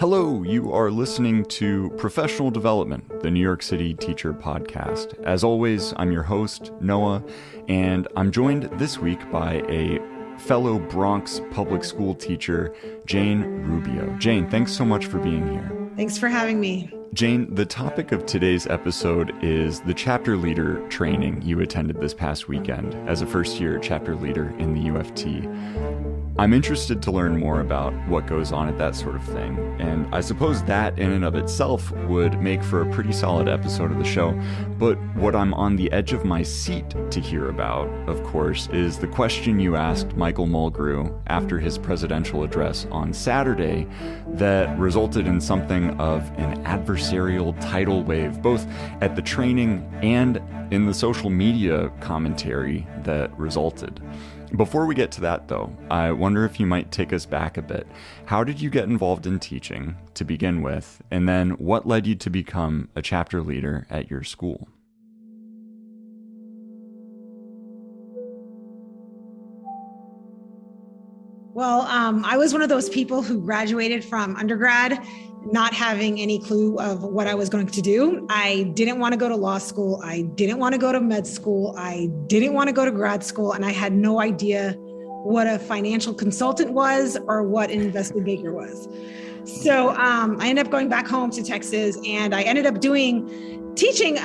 Hello, you are listening to Professional Development, the New York City Teacher Podcast. As always, I'm your host, Noah, and I'm joined this week by a fellow Bronx public school teacher, Jane Rubio. Jane, thanks so much for being here. Thanks for having me. Jane, the topic of today's episode is the chapter leader training you attended this past weekend as a first-year chapter leader in the UFT. I'm interested to learn more about what goes on at that sort of thing, and I suppose that in and of itself would make for a pretty solid episode of the show. But what I'm on the edge of my seat to hear about, of course, is the question you asked Michael Mulgrew after his presidential address on Saturday that resulted in something of an adversarial tidal wave, both at the training and in the social media commentary that resulted. Before we get to that, though, I wonder if you might take us back a bit. How did you get involved in teaching to begin with, and then what led you to become a chapter leader at your school? Well, I was one of those people who graduated from undergrad not having any clue of what I was going to do. I didn't want to go to law school. I didn't want to go to med school. I didn't want to go to grad school. And I had no idea what a financial consultant was or what an investment banker was. So I ended up going back home to Texas, and I ended up doing teaching.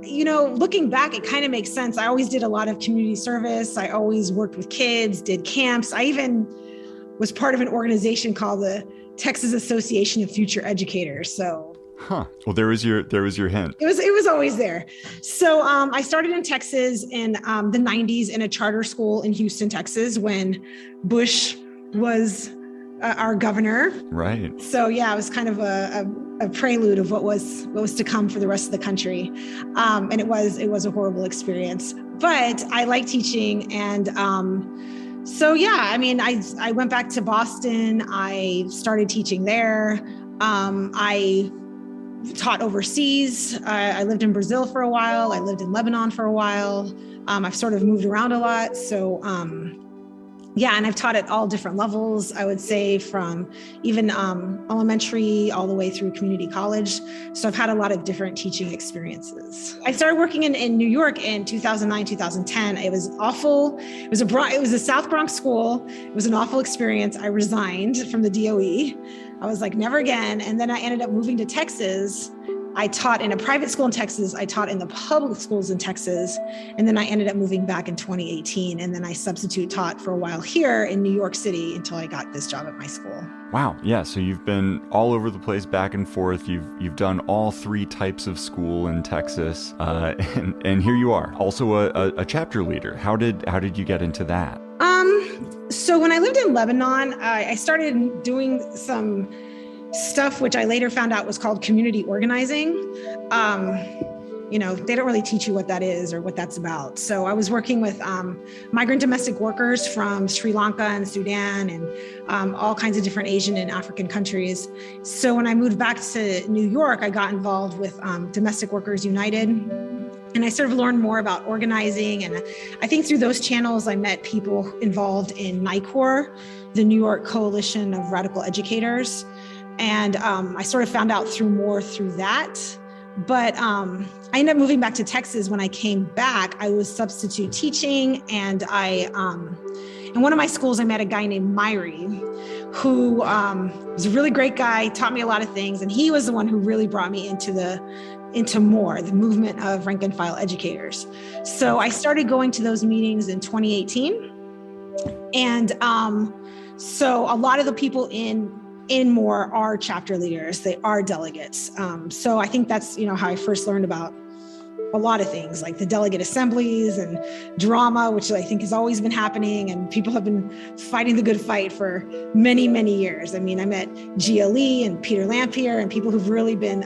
Looking back, it kind of makes sense. I always did a lot of community service. I always worked with kids, did camps. I even was part of an organization called the Texas Association of Future Educators. So, Well, there was your hint. It was always there. So I started in Texas in the 90s in a charter school in Houston, Texas, when Bush was our governor. Right. So yeah, it was kind of a prelude of what was to come for the rest of the country. And it was a horrible experience, but I like teaching. And so yeah, I mean, I went back to Boston. I started teaching there. I taught overseas. I lived in Brazil for a while. I lived in Lebanon for a while. I've sort of moved around a lot. So yeah, and I've taught at all different levels, I would say, from even elementary all the way through community college. So I've had a lot of different teaching experiences. I started working in New York in 2009, 2010. It was awful. It was a South Bronx school. It was an awful experience. I resigned from the DOE. I was like, never again. And then I ended up moving to Texas. I taught in a private school in Texas. I taught in the public schools in Texas. And then I ended up moving back in 2018. And then I substitute taught for a while here in New York City until I got this job at my school. Wow. Yeah. So you've been all over the place, back and forth. You've done all three types of school in Texas. And here you are, also a chapter leader. How did you get into that? So when I lived in Lebanon, I started doing some stuff which I later found out was called community organizing. They don't really teach you what that is or what that's about. So I was working with migrant domestic workers from Sri Lanka and Sudan and all kinds of different Asian and African countries. So when I moved back to New York, I got involved with Domestic Workers United. And I sort of learned more about organizing. And I think through those channels, I met people involved in NICOR, the New York Coalition of Radical Educators. And I sort of found out through that. But I ended up moving back to Texas. When I came back, I was substitute teaching. And in one of my schools, I met a guy named Myri, who was a really great guy, taught me a lot of things. And he was the one who really brought me into the movement of rank and file educators. So I started going to those meetings in 2018. And so a lot of the people in MORE are chapter leaders. They are delegates. So I think that's, how I first learned about a lot of things like the delegate assemblies and drama, which I think has always been happening. And people have been fighting the good fight for many, many years. I mean, I met Gia Lee and Peter Lampier and people who've really been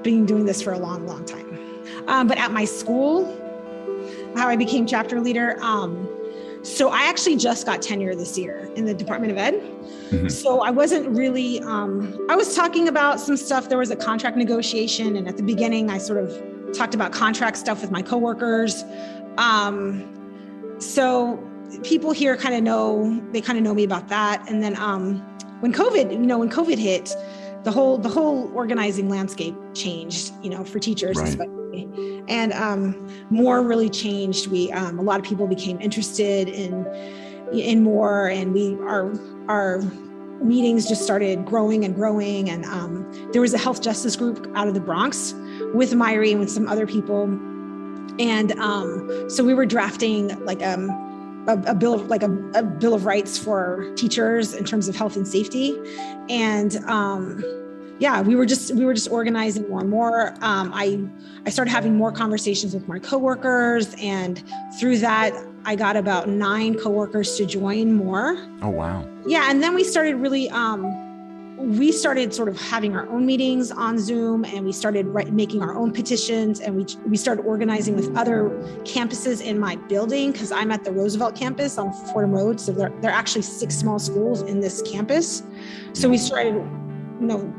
doing this for a long, long time. But at my school, how I became chapter leader, so I actually just got tenure this year in the Department of Ed. Mm-hmm. So I wasn't really, I was talking about some stuff. There was a contract negotiation. And at the beginning, I sort of talked about contract stuff with my coworkers. So people here kind of know me about that. And then when COVID hit, the whole organizing landscape changed, for teachers, Right. especially. And more really changed. A lot of people became interested in more, and our meetings just started growing and growing. And there was a health justice group out of the Bronx with Myri and with some other people. And so we were drafting a bill of rights for teachers in terms of health and safety. And we were just organizing more and more. I started having more conversations with my coworkers, and through that, I got about 9 coworkers to join more. Oh, wow. Yeah. And then we started we started sort of having our own meetings on Zoom, and we started making our own petitions, and we started organizing with other campuses in my building, because I'm at the Roosevelt campus on Fordham Road. So there are actually 6 small schools in this campus. So we started,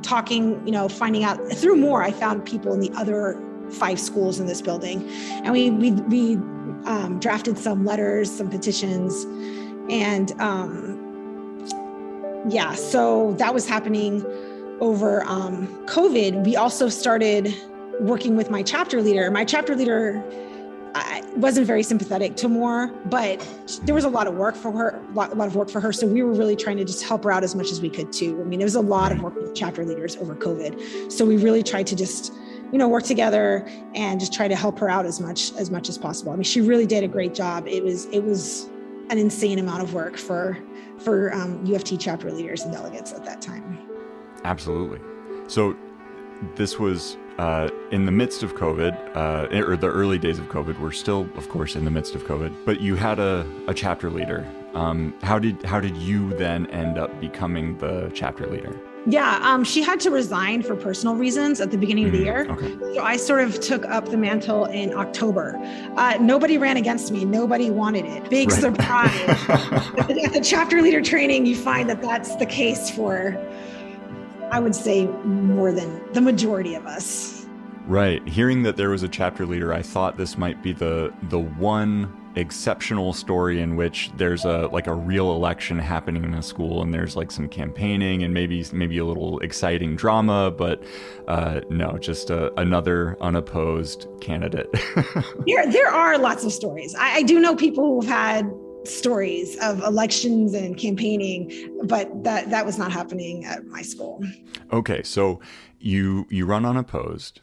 talking, finding out through more. I found people in the other 5 schools in this building, and we drafted some letters, some petitions, and so that was happening over COVID. We also started working with my chapter leader. My chapter leader wasn't very sympathetic to more, but there was a lot of work for her. So we were really trying to just help her out as much as we could too. I mean, it was a lot of work with chapter leaders over COVID. So we really tried to just, work together and just try to help her out as much as possible. I mean, she really did a great job. It was an insane amount of work for U of T chapter leaders and delegates at that time. Absolutely. So this was in the midst of COVID, or the early days of COVID. We're still, of course, in the midst of COVID, but you had a chapter leader. How did you then end up becoming the chapter leader? Yeah, she had to resign for personal reasons at the beginning of the year. Okay. So I sort of took up the mantle in October. Nobody ran against me. Nobody wanted it. Big surprise. At the chapter leader training, you find that that's the case for, I would say, more than the majority of us. Right. Hearing that there was a chapter leader, I thought this might be the one exceptional story in which there's a real election happening in a school, and there's some campaigning and maybe a little exciting drama, but no, just another unopposed candidate. There are lots of stories. I do know people who've had stories of elections and campaigning, but that was not happening at my school. Okay, so you run unopposed.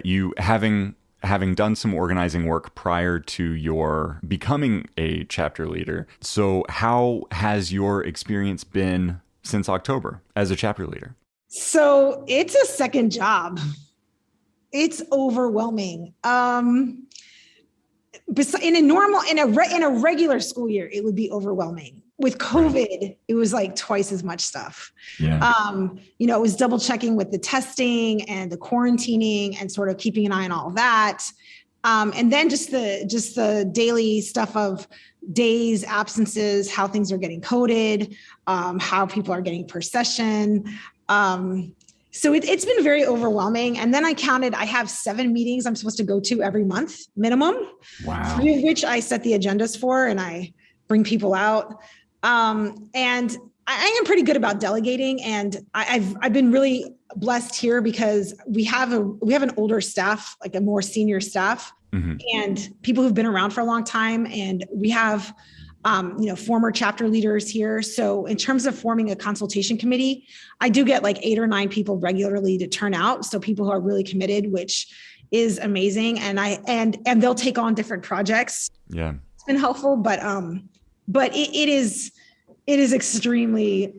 You having done some organizing work prior to your becoming a chapter leader. So how has your experience been since October as a chapter leader? So it's a second job. It's overwhelming. In a regular school year, it would be overwhelming. With COVID, it was twice as much stuff. Yeah. It was double checking with the testing and the quarantining and sort of keeping an eye on all of that. And then just the daily stuff of days, absences, how things are getting coded, how people are getting per session. So it's been very overwhelming. And then I have 7 meetings I'm supposed to go to every month minimum. Wow. 3 of which I set the agendas for, and I bring people out. And I am pretty good about delegating, and I've been really blessed here because we have an older staff, a more senior staff, mm-hmm. and people who've been around for a long time. And we have, former chapter leaders here. So in terms of forming a consultation committee, I do get 8 or 9 people regularly to turn out. So people who are really committed, which is amazing. And they'll take on different projects. Yeah. It's been helpful, but it is extremely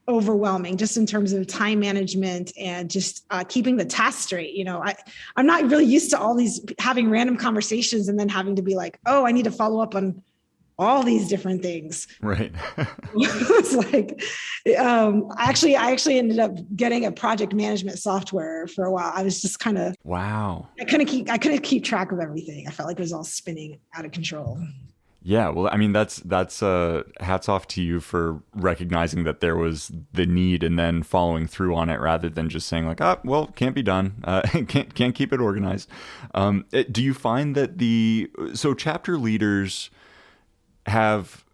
overwhelming just in terms of time management and just keeping the tasks straight. I'm not really used to all these having random conversations and then having to be I need to follow up on all these different things. Right. It's I actually ended up getting a project management software for a while. I was just kind of, wow. I couldn't keep track of everything. I felt like it was all spinning out of control. Yeah, well, I mean, that's hats off to you for recognizing that there was the need and then following through on it rather than just saying can't be done, can't keep it organized. Do you find that so chapter leaders have,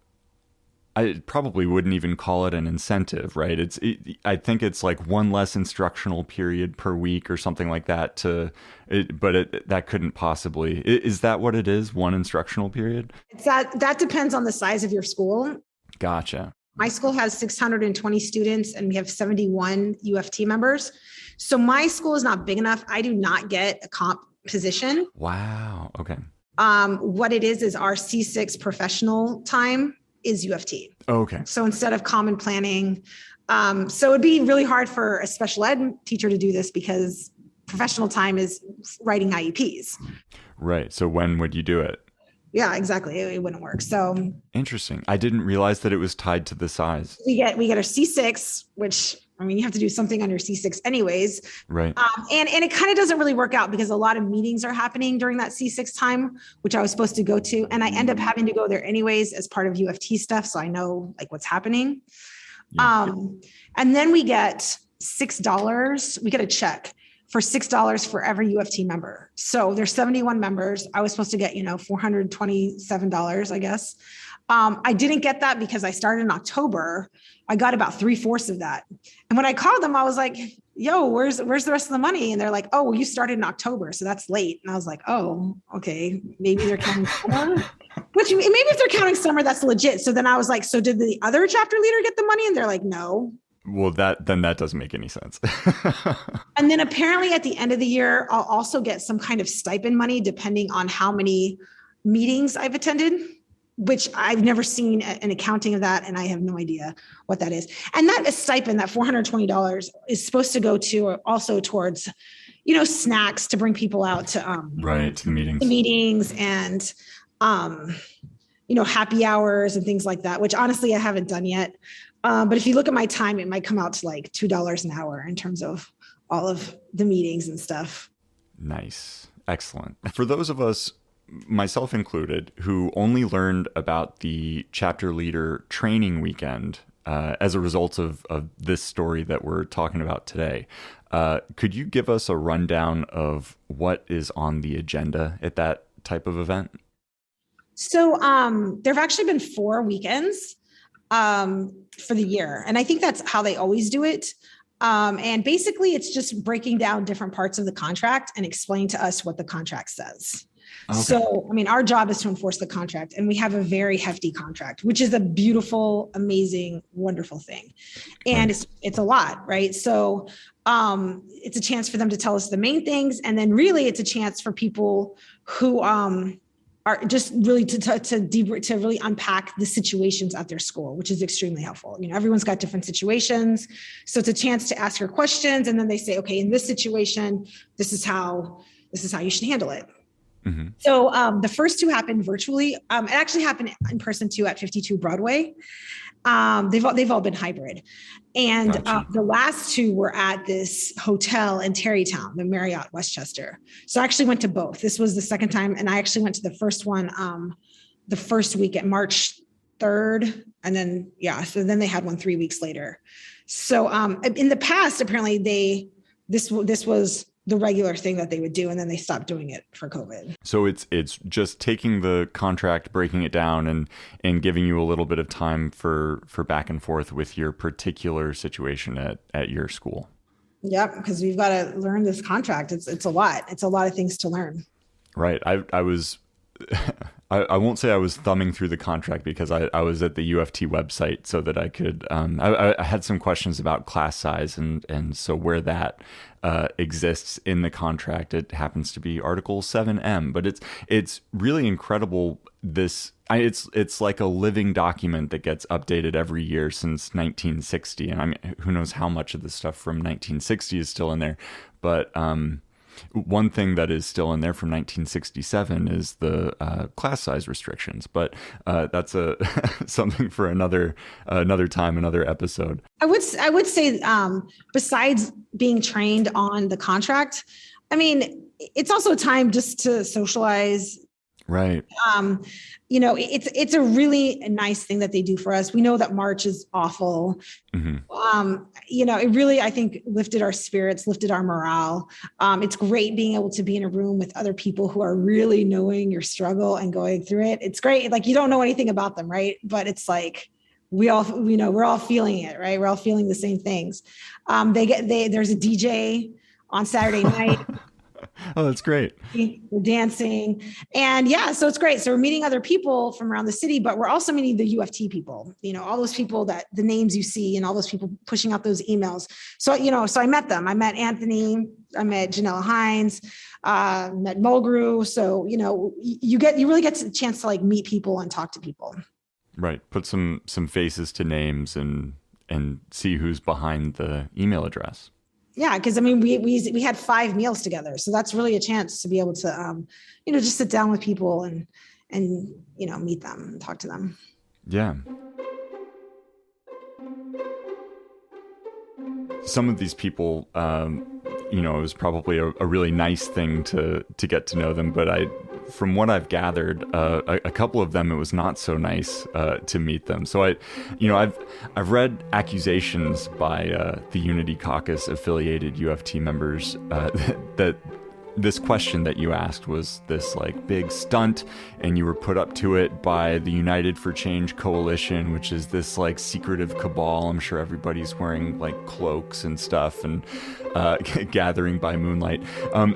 I probably wouldn't even call it an incentive, right? I think it's like one less instructional period per week or something like that that couldn't possibly, is that what it is? One instructional period? That depends on the size of your school. Gotcha. My school has 620 students and we have 71 UFT members. So my school is not big enough. I do not get a comp position. Wow. Okay. What it is our C6 professional time is UFT. Okay. So instead of common planning, so it'd be really hard for a special ed teacher to do this because professional time is writing IEPs. Right. So when would you do it? Yeah, exactly. It wouldn't work. So interesting. I didn't realize that it was tied to the size. We get our C6, which you have to do something on your C6 anyways. Right. And it kind of doesn't really work out because a lot of meetings are happening during that C6 time, which I was supposed to go to. And I end up having to go there anyways as part of UFT stuff. So I know like what's happening. Yeah. And then we get $6. We get a check for $6 for every UFT member. So there's 71 members. I was supposed to get, $427, I guess. I didn't get that because I started in October. I got about 3/4 of that. And when I called them, I was like, yo, where's the rest of the money? And they're like, oh, well, you started in October. So that's late. And I was like, oh, okay. Maybe they're counting summer, which maybe if they're counting summer, that's legit. So then I was like, so did the other chapter leader get the money? And they're like, no. Well, that doesn't make any sense. And then apparently at the end of the year, I'll also get some kind of stipend money depending on how many meetings I've attended, which I've never seen an accounting of that. And I have no idea what that is. And that stipend, that $420 is supposed to go to also towards, snacks to bring people out to, right. To the meetings. And, happy hours and things like that, which honestly, I haven't done yet. But if you look at my time, it might come out to like $2 an hour in terms of all of the meetings and stuff. Nice. Excellent. For those of us, myself included, who only learned about the chapter leader training weekend as a result of this story that we're talking about today, could you give us a rundown of what is on the agenda at that type of event? So there have actually been 4 weekends for the year. And I think that's how they always do it. And basically it's just breaking down different parts of the contract and explain to us what the contract says. Okay. So, our job is to enforce the contract, and we have a very hefty contract, which is a beautiful, amazing, wonderful thing. And it's a lot, right? So it's a chance for them to tell us the main things. And then really it's a chance for people who are just really to really unpack the situations at their school, which is extremely helpful. Everyone's got different situations. So it's a chance to ask your questions. And then they say, okay, in this situation, this is how you should handle it. Mm-hmm. So the first 2 happened virtually. It actually happened in person too at 52 Broadway. They've all been hybrid. And the last 2 were at this hotel in Tarrytown, the Marriott Westchester. So I actually went to both. This was the second time. And I actually went to the first one the first week at March 3rd. And then, so then they had one 3 weeks later. So in the past, apparently this was the regular thing that they would do. And then they stopped doing it for COVID. So it's just taking the contract, breaking it down and giving you a little bit of time for back and forth with your particular situation at your school. Yep. Because we've got to learn this contract. It's a lot. It's a lot of things to learn. Right. I was, I won't say I was thumbing through the contract because I was at the UFT website so that I could, I had some questions about class size and so where that exists in the contract. It happens to be Article 7M, but it's really incredible. It's like a living document that gets updated every year since 1960. And who knows how much of the stuff from 1960 is still in there, but one thing that is still in there from 1967 is the class size restrictions, but that's something for another time, another episode. I would say besides being trained on the contract, it's also a time just to socialize. Right. It's a really nice thing that they do for us. We know that March is awful. Mm-hmm. It really, I think, lifted our spirits, lifted our morale. It's great being able to be in a room with other people who are really knowing your struggle and going through it. It's great. Like, you don't know anything about them, right? But it's like, we all, we're all feeling it, right? We're all feeling the same things. There's a DJ on Saturday night. Oh, that's great. We're dancing. And yeah, so it's great. So we're meeting other people from around the city, but we're also meeting the UFT people, all those people that the names you see and all those people pushing out those emails. So, so I met them. I met Anthony, I met Janelle Hines, met Mulgrew. So, you really get a chance to like meet people and talk to people. Right. Put some faces to names and see who's behind the email address. Yeah, because I mean, we had 5 meals together, so that's really a chance to be able to, just sit down with people and meet them and talk to them. Yeah. Some of these people, it was probably a really nice thing to get to know them, but from what I've gathered, a couple of them, it was not so nice to meet them. So I've read accusations by the Unity Caucus affiliated UFT members that this question that you asked was this like big stunt, and you were put up to it by the United for Change Coalition, which is this like secretive cabal. I'm sure everybody's wearing like cloaks and stuff and gathering by moonlight.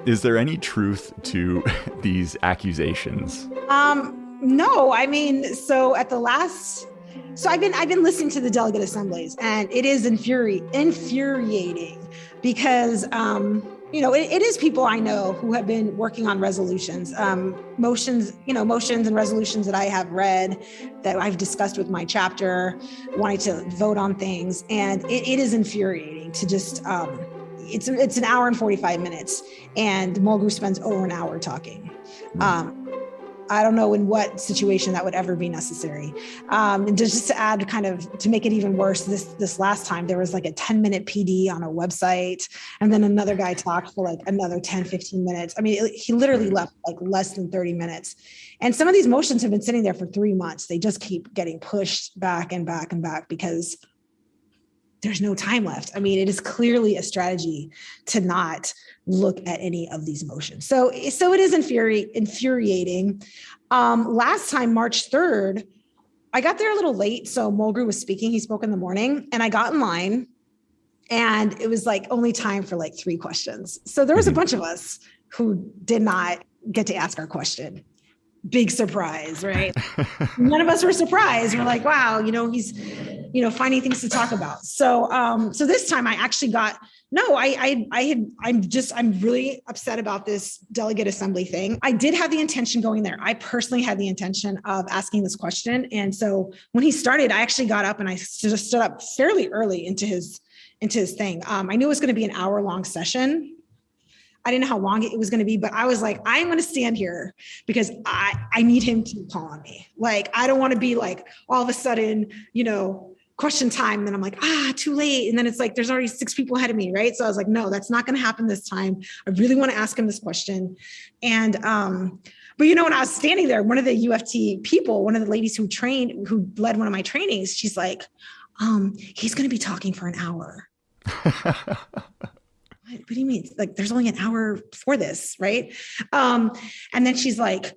Is there any truth to these accusations? No, I mean, so I've been listening to the delegate assemblies, and it is infuriating because, it is people I know who have been working on resolutions, motions and resolutions that I have read, that I've discussed with my chapter, wanting to vote on things. And it is infuriating to just, it's an hour and 45 minutes, and Mulgrew spends over an hour talking. I don't know in what situation that would ever be necessary. And just to add, kind of to make it even worse, this last time there was like a 10-minute PD on a website, and then another guy talked for like another 10, 15 minutes. I mean, he literally left like less than 30 minutes. And some of these motions have been sitting there for 3 months. They just keep getting pushed back and back and back because there's no time left. I mean, it is clearly a strategy to not look at any of these motions. So it is infuriating. Last time, March 3rd, I got there a little late. So Mulgrew was speaking. He spoke in the morning, and I got in line, and it was like only time for like 3 questions. So there was a bunch of us who did not get to ask our question. Big surprise, right? None of us were surprised. We're like, wow, he's, finding things to talk about. So this time I actually I'm really upset about this delegate assembly thing. I did have the intention going there. I personally had the intention of asking this question. And so when he started, I actually got up and I just stood up fairly early into his thing. I knew it was going to be an hour-long session. I didn't know how long it was going to be, but I was like, I'm going to stand here because I need him to call on me. Like, I don't want to be like, all of a sudden, question time. And then I'm like, too late. And then it's like, there's already 6 people ahead of me. Right. So I was like, no, that's not going to happen this time. I really want to ask him this question. And, but when I was standing there, one of the UFT people, one of the ladies who led one of my trainings, she's like, he's going to be talking for an hour. What do you mean? Like, there's only an hour for this, right? And then she's like,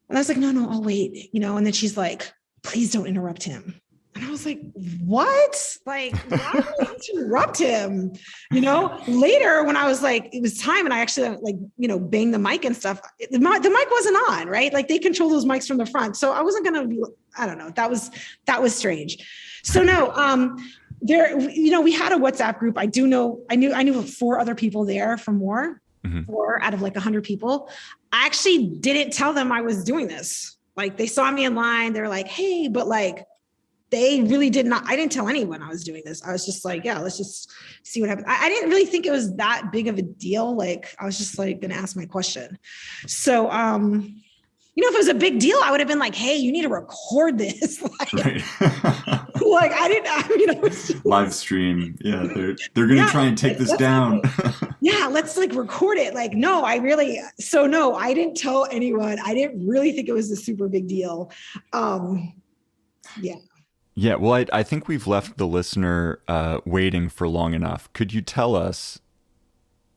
and I was like, no, I'll wait, and then she's like, please don't interrupt him. And I was like, what? Like, why would I interrupt him? Later when I was like, it was time, and I actually banged the mic and stuff. The mic wasn't on, right? Like, they control those mics from the front. So I wasn't going to be, I don't know. That was strange. So no, there, we had a WhatsApp group. I knew 4 other people there from more, 4 out of like 100 people. I actually didn't tell them I was doing this. Like, they saw me in line. They're like, hey, but like, they really did not. I didn't tell anyone I was doing this. I was just like, yeah, let's just see what happens. I didn't really think it was that big of a deal. Like, I was just like going to ask my question. So, if it was a big deal, I would have been like, hey, you need to record this. Like, like I didn't, live stream. Yeah. They're going to try and take this down. Yeah. Let's like record it. Like, no, I didn't tell anyone. I didn't really think it was a super big deal. Yeah. Yeah. Well, I think we've left the listener waiting for long enough. Could you tell us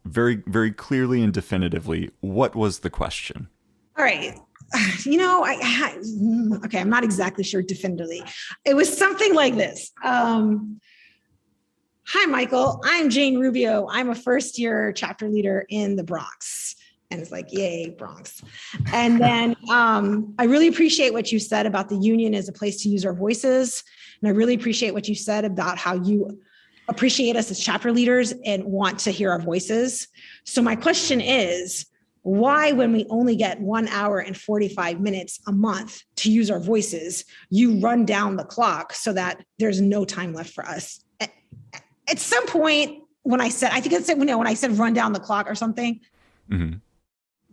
very, very clearly and definitively, what was the question? All right. okay, I'm not exactly sure definitively. It was something like this. Hi, Michael. I'm Jane Rubio. I'm a first-year chapter leader in the Bronx. And it's like, yay, Bronx. And then I really appreciate what you said about the union as a place to use our voices. And I really appreciate what you said about how you appreciate us as chapter leaders and want to hear our voices. So my question is, why, when we only get 1 hour and 45 minutes a month to use our voices, you run down the clock so that there's no time left for us? At some point, when I said, I think I said, when I said run down the clock or something,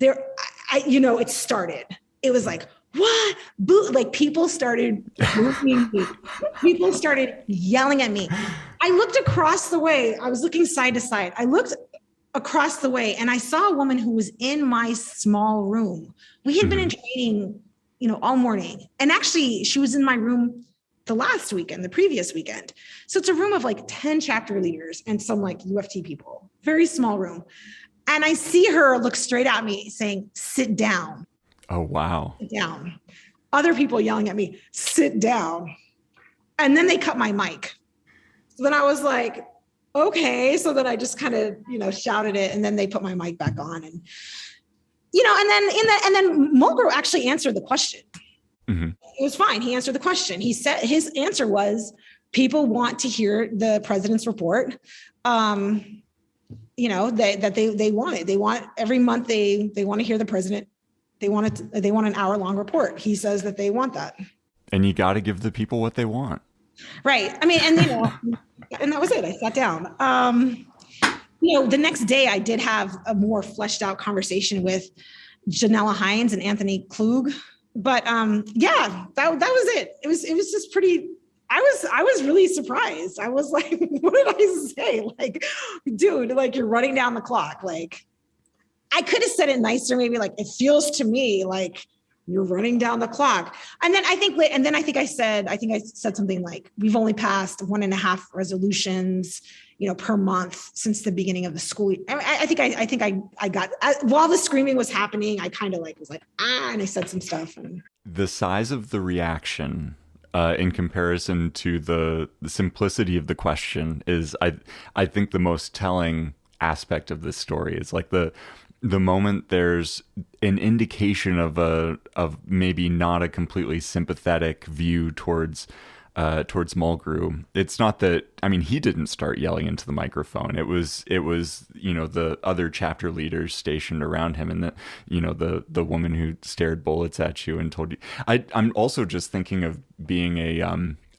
it started. It was like, what? Boo! Like people started booing me. People started yelling at me. I looked across the way. I was looking side to side. I looked across the way and I saw a woman who was in my small room. We had been in training, all morning. And actually she was in my room the previous weekend. So it's a room of like 10 chapter leaders and some like UFT people, very small room. And I see her look straight at me saying, sit down. Oh, wow. Sit down. Other people yelling at me, sit down. And then they cut my mic. So then I was like, okay. So then I just kind of, shouted it and then they put my mic back on and, and then Mulgrew actually answered the question. It was fine. He answered the question. He said his answer was, people want to hear the president's report. That they want it. They want every month. They want to hear the president. They want an hour-long report. He says that they want that. And you got to give the people what they want. Right. I mean, and and that was it. I sat down. The next day I did have a more fleshed out conversation with Janella Hines and Anthony Klug. But that was it. It was just pretty. I was really surprised. I was like, what did I say? Like, dude, like you're running down the clock. Like, I could have said it nicer, maybe like it feels to me like you're running down the clock. And then I think I said something like, we've only passed 1.5 resolutions, per month since the beginning of the school year. I think I got, while the screaming was happening, I kind of like was like, and I said some stuff. And the size of the reaction in comparison to the simplicity of the question is, I think, the most telling aspect of this story. Is like the moment there's an indication of maybe not a completely sympathetic view towards Mulgrew. It's not that, I mean, he didn't start yelling into the microphone. It was the other chapter leaders stationed around him, and the woman who stared bullets at you and told you. I'm also just thinking of being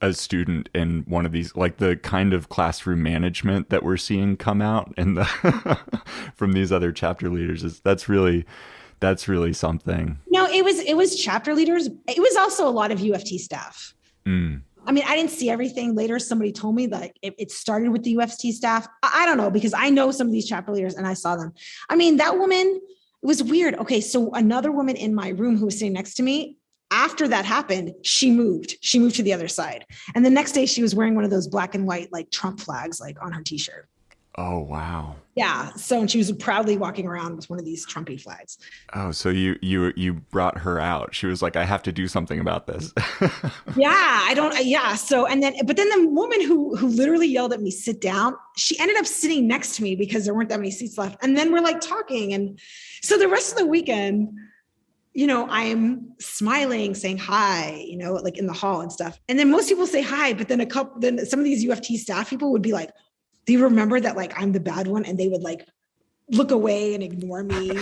a student in one of these, like the kind of classroom management that we're seeing come out and from these other chapter leaders. That's really something. No, it was chapter leaders. It was also a lot of UFT staff. I mean, I didn't see everything. Later, somebody told me that it started with the UFT staff. I don't know, because I know some of these chapter leaders and I saw them. I mean, that woman, it was weird. Okay, so another woman in my room who was sitting next to me, after that happened, she moved to the other side. And the next day she was wearing one of those black and white, like Trump flags, like on her t-shirt. Oh, wow. Yeah. So, and she was proudly walking around with one of these Trumpy flags. Oh, so you brought her out. She was like, I have to do something about this. So, but then the woman who literally yelled at me, sit down, she ended up sitting next to me because there weren't that many seats left. And then we're like talking. And so the rest of the weekend, I'm smiling, saying hi, like in the hall and stuff. And then most people say hi, but then some of these UFT staff people would be like, they remember that like I'm the bad one, and they would like look away and ignore me.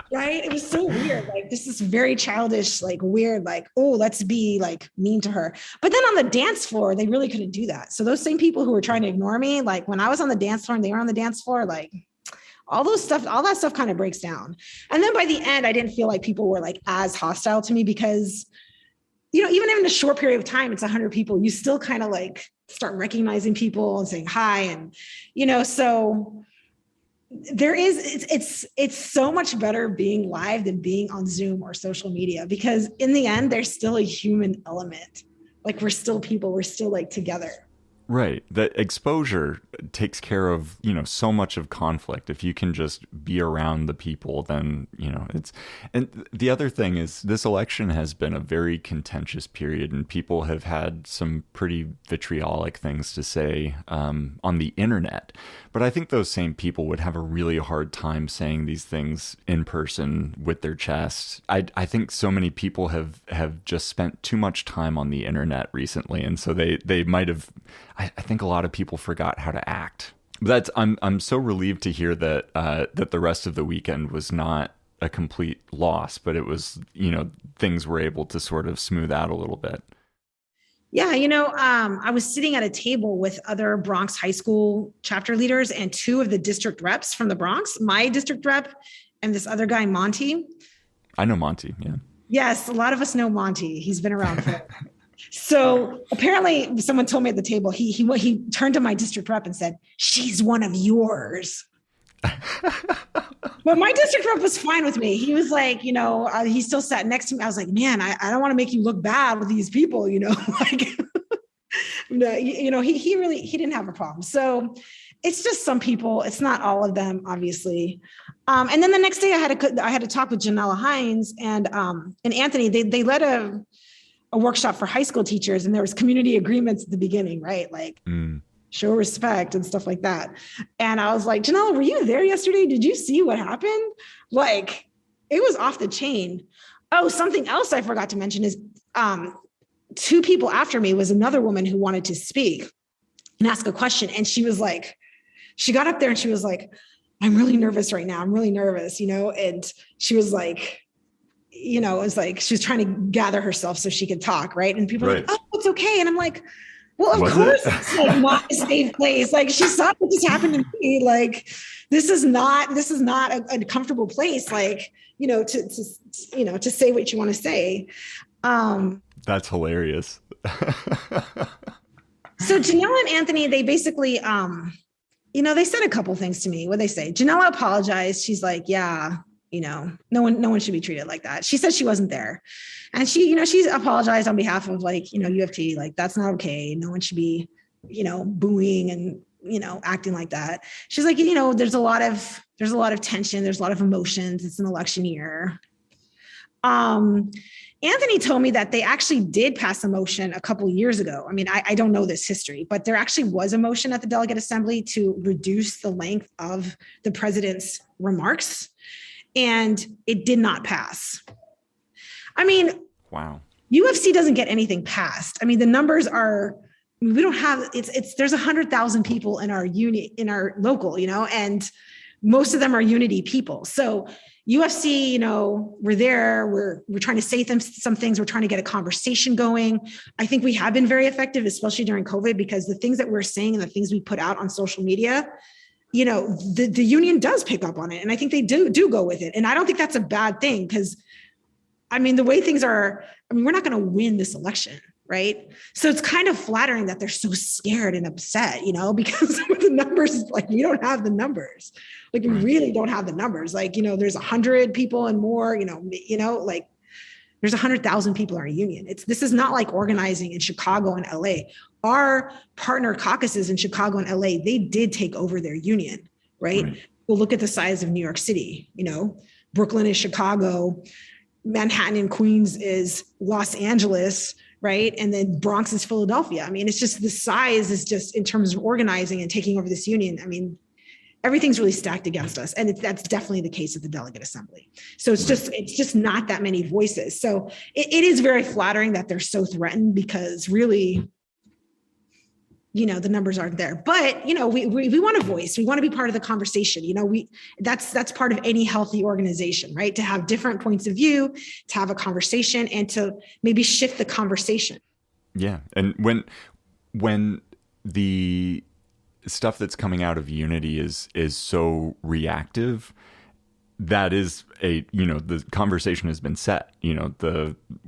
Right? It was so weird. Like this is very childish, like weird, like, oh, let's be like mean to her. But then on the dance floor, they really couldn't do that. So those same people who were trying to ignore me, like when I was on the dance floor and they were on the dance floor, like all that stuff kind of breaks down. And then by the end, I didn't feel like people were like as hostile to me because, even in a short period of time, it's 100 people, you still kind of like start recognizing people and saying hi. And, so there is, it's so much better being live than being on Zoom or social media, because in the end, there's still a human element. Like we're still people, we're still like together. Right. That exposure takes care of, so much of conflict. If you can just be around the people, then, it's, and the other thing is this election has been a very contentious period, and people have had some pretty vitriolic things to say on the internet. But I think those same people would have a really hard time saying these things in person with their chest. I think so many people have just spent too much time on the internet recently. And so they might have, I think a lot of people forgot how to act. But I'm so relieved to hear that that the rest of the weekend was not a complete loss, but it was, things were able to sort of smooth out a little bit. Yeah, I was sitting at a table with other Bronx high school chapter leaders and two of the district reps from the Bronx, my district rep and this other guy, Monty. I know Monty, yeah. Yes, a lot of us know Monty. He's been around for So apparently someone told me at the table, he turned to my district rep and said, "She's one of yours." But my district rep was fine with me. He was like, he still sat next to me. I was like, man, I don't want to make you look bad with these people, like, no, he didn't have a problem. So it's just some people, it's not all of them, obviously. And then the next day I had to talk with Janella Hines and Anthony. They led a workshop for high school teachers, and there was community agreements at the beginning, right? Like, show respect and stuff like that. And I was like, Janella, were you there yesterday? Did you see what happened? Like, it was off the chain. Oh, something else I forgot to mention is two people after me was another woman who wanted to speak and ask a question. And she was like, she got up there and she was like, "I'm really nervous right now. I'm really nervous," and she was like, it was like she was trying to gather herself so she could talk, right? And people were like, "Oh, it's okay." And I'm like, well, of course it's like not a safe place. Like, she saw what just happened to me. Like, this is not a comfortable place. Like, to say what you want to say. That's hilarious. So Janella and Anthony, they basically, they said a couple ththings to me. What they say? Janella apologized. She's like, yeah, no one should be treated like that. She said she wasn't there. And she's apologized on behalf of UFT, like, that's not okay. No one should be, booing and, acting like that. She's like, there's a lot of tension. There's a lot of emotions. It's an election year. Anthony told me that they actually did pass a motion a couple of years ago. I mean, I don't know this history, but there actually was a motion at the Delegate Assembly to reduce the length of the president's remarks, and it did not pass. I mean, wow. UFC doesn't get anything passed. I mean, the numbers are, we don't have, there's 100,000 people in our unit, in our local, and most of them are unity people. So UFC, we're there, we're trying to say some things. We're trying to get a conversation going. I think we have been very effective, especially during COVID, because the things that we're saying and the things we put out on social media, the union does pick up on it. And I think they do go with it. And I don't think that's a bad thing, because the way things are, we're not going to win this election, right? So it's kind of flattering that they're so scared and upset, because some of the numbers, like, we don't have the numbers. Like, we really don't have the numbers. Like, there's 100 people and more, like, there's 100,000 people in our union. This is not like organizing in Chicago and LA. Our partner caucuses in Chicago and LA, they did take over their union, right? Well, look at the size of New York City. Brooklyn is Chicago, Manhattan and Queens is Los Angeles, right? And then Bronx is Philadelphia. It's just, the size is just, in terms of organizing and taking over this union, everything's really stacked against us. And that's definitely the case at the Delegate Assembly. So it's just not that many voices. So it is very flattering that they're so threatened, because really, the numbers aren't there. But, we want a voice. We want to be part of the conversation. That's part of any healthy organization, right? To have different points of view, to have a conversation, and to maybe shift the conversation. Yeah. And when the stuff that's coming out of Unity is so reactive, that is the conversation has been set.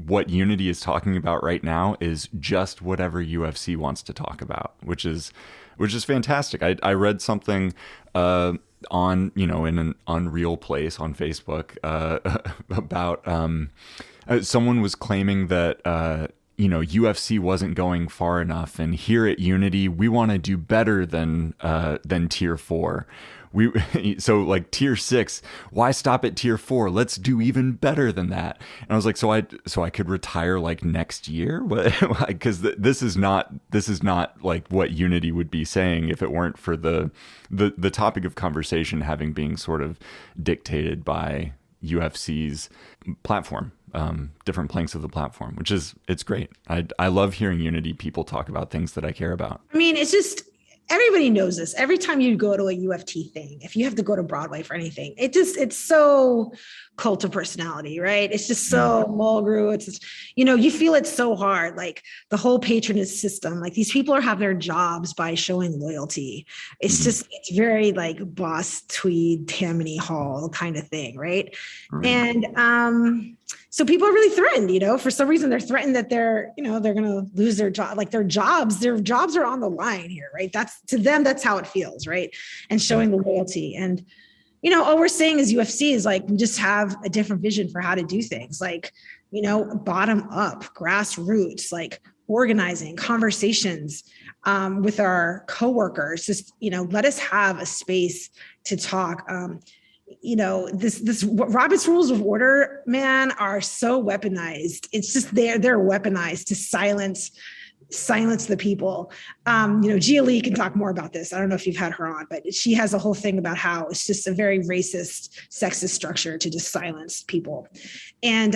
What Unity is talking about right now is just whatever UFC wants to talk about, which is fantastic. I read something on in an Unreal Place on Facebook about someone was claiming that UFC wasn't going far enough, and here at Unity we want to do better than tier 4. So like tier 6, why stop at tier 4? Let's do even better than that. And I was like, so I could retire like next year? Because this is not like what Unity would be saying if it weren't for the topic of conversation having being sort of dictated by UFC's platform, different planks of the platform, it's great. I love hearing Unity people talk about things that I care about. I mean, it's just, everybody knows this. Every time you go to a UFT thing, if you have to go to Broadway for anything, it's so cult of personality, right? It's just so Mulgrew. It's just, you feel it so hard, like the whole patronage system, like these people have their jobs by showing loyalty. It's just, it's very like Boss Tweed, Tammany Hall kind of thing, right? And so people are really threatened, for some reason they're threatened that they're going to lose their job, like their jobs are on the line here, right? To them, that's how it feels, right? And showing the loyalty. And, all we're saying as UFC is like, we just have a different vision for how to do things, like, bottom up, grassroots, like organizing conversations with our coworkers, just, let us have a space to talk. This Robert's Rules of Order, man, are so weaponized. It's just they're weaponized to silence the people. Gia Lee can talk more about this. I don't know if you've had her on, but she has a whole thing about how it's just a very racist, sexist structure to just silence people. And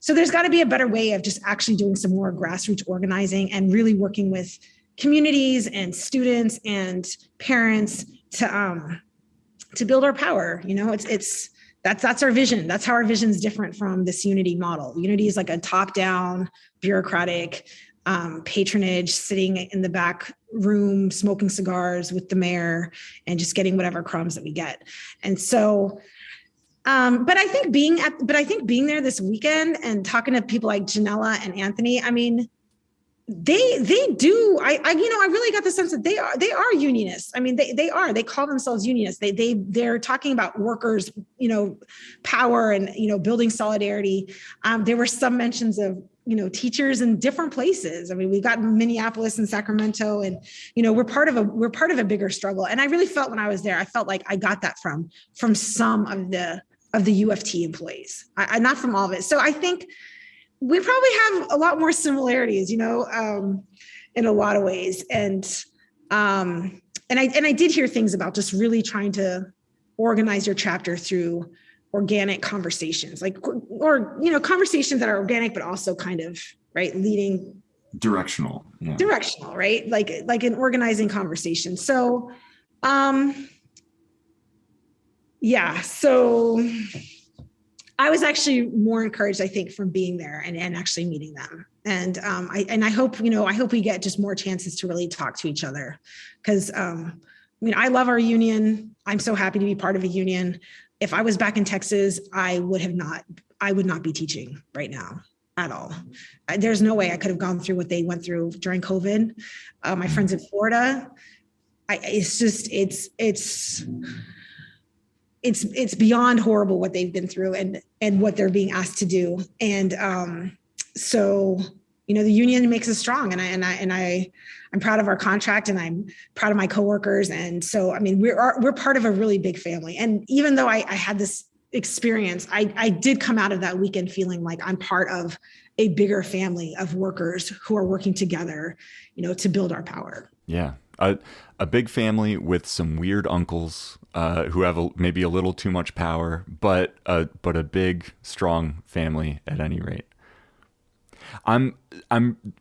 so there's got to be a better way of just actually doing some more grassroots organizing and really working with communities and students and parents to build our power. That's our vision. That's how our vision is different from this Unity model. Unity is like a top-down, bureaucratic patronage, sitting in the back room, smoking cigars with the mayor and just getting whatever crumbs that we get. And so, but I think being there this weekend and talking to people like Janella and Anthony, I mean, they do. I really got the sense that they are unionists. I mean, they call themselves unionists. They're talking about workers, power and, building solidarity. There were some mentions of, teachers in different places. I mean, we've got Minneapolis and Sacramento, and, we're part of a bigger struggle. And I really felt when I was there, I felt like I got that from some of the UFT employees, not from all of it. So I think we probably have a lot more similarities, in a lot of ways. And I did hear things about just really trying to organize your chapter through organic conversations, conversations that are organic, but also kind of, right, leading directional, right? Like an organizing conversation. So, so I was actually more encouraged, I think, from being there and actually meeting them. And I hope we get just more chances to really talk to each other, because I love our union. I'm so happy to be part of a union. If I was back in Texas, I would not be teaching right now at all. There's no way I could have gone through what they went through during COVID. My friends in Florida, it's beyond horrible what they've been through and what they're being asked to do. And so, the union makes us strong, and I'm proud of our contract, and I'm proud of my coworkers. And so, I mean, we're part of a really big family. And even though I had this experience, I did come out of that weekend feeling like I'm part of a bigger family of workers who are working together, to build our power. Yeah. A big family with some weird uncles who have maybe a little too much power, but a big, strong family at any rate. I'm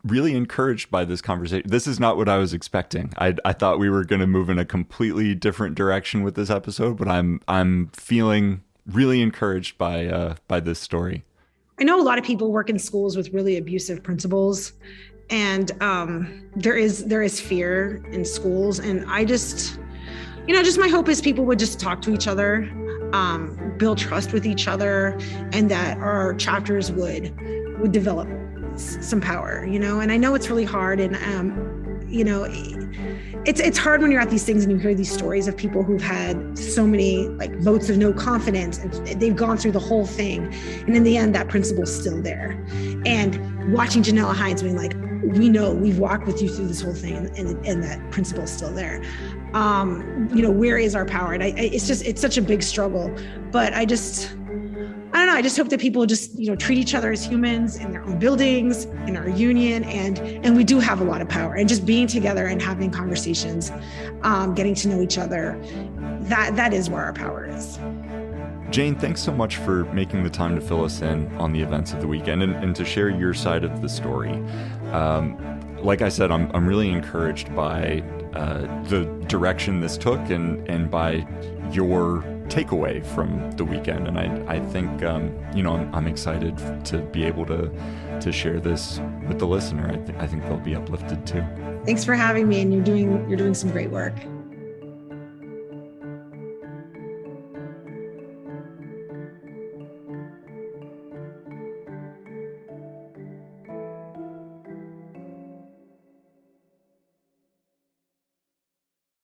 really encouraged by this conversation. This is not what I was expecting. I thought we were going to move in a completely different direction with this episode, but I'm feeling really encouraged by this story. I know a lot of people work in schools with really abusive principals, and there is fear in schools. And I just my hope is people would just talk to each other, build trust with each other, and that our chapters would develop some power, and I know it's really hard. And, it's hard when you're at these things and you hear these stories of people who've had so many like votes of no confidence and they've gone through the whole thing. And in the end, that principle's still there. And watching Janella Hines being like, we know we've walked with you through this whole thing and that principle's still there. Where is our power? And it's such a big struggle, but I don't know. I just hope that people just, treat each other as humans in their own buildings, in our union, and we do have a lot of power. And just being together and having conversations, getting to know each other, that is where our power is. Jane, thanks so much for making the time to fill us in on the events of the weekend and to share your side of the story. Like I said, I'm really encouraged by the direction this took and by your takeaway from the weekend. And I think, I'm excited to be able to share this with the listener. I think they'll be uplifted too. Thanks for having me, and you're doing some great work.